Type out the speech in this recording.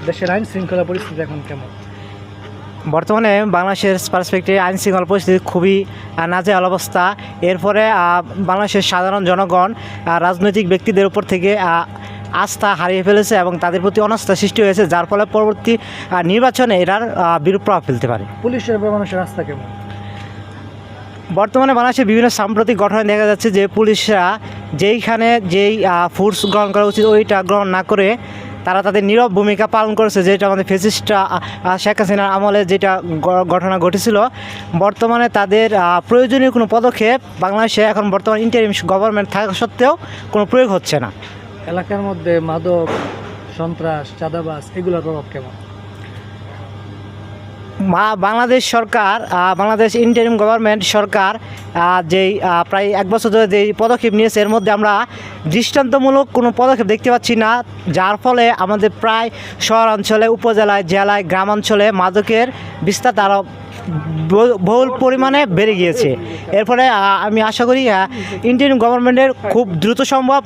দেশের আইন শৃঙ্খলা পরিস্থিতি এখন কেমন? বর্তমানে বাংলাদেশের পার্সপেক্টিভে আইন শৃঙ্খলা পরিস্থিতি খুবই নাজেহাল অবস্থা। এরপরে বাংলাদেশের সাধারণ জনগণ রাজনৈতিক ব্যক্তিদের উপর থেকে আস্থা হারিয়ে ফেলেছে এবং তাদের প্রতি অনাস্থা সৃষ্টি হয়েছে, যার ফলে পরবর্তী নির্বাচনে এরার বিরূপ প্রভাব ফেলতে পারে। পুলিশের উপর মানুষের আস্থা কেমন? বর্তমানে বাংলাদেশের বিভিন্ন সাম্প্রতিক ঘটনায় দেখা যাচ্ছে যে পুলিশরা যেই ফোর্স গ্রহণ করা উচিত ওইটা গ্রহণ না করে তারা তাদের নীরব ভূমিকা পালন করেছে, যেটা আমাদের ফ্যাসিস্টরা শেখ হাসিনার আমলে যেটা ঘটনা ঘটেছিল। বর্তমানে তাদের প্রয়োজনীয় কোনো পদক্ষেপ বাংলাদেশে এখন বর্তমান ইন্টারিম গভর্নমেন্ট থাকা সত্ত্বেও কোনো প্রয়োগ হচ্ছে না। এলাকার মধ্যে মাদক, সন্ত্রাস, চাঁদাবাজ এগুলোর প্রভাব কেমন? বাংলাদেশ সরকার, বাংলাদেশ ইন্টারিম গভর্নমেন্ট সরকার যেই প্রায় এক বছর ধরে যেই পদক্ষেপ নিয়েছে এর মধ্যে আমরা দৃষ্টান্তমূলক কোনো পদক্ষেপ দেখতে পাচ্ছি না, যার ফলে আমাদের প্রায় শহরাঞ্চলে, উপজেলায়, জেলায়, গ্রামাঞ্চলে মাদকের বিস্তার আরও বহুল পরিমাণে বেড়ে গিয়েছে। এরপরে আমি আশা করি ইন্টারিম গভর্নমেন্টের খুব দ্রুত সম্ভব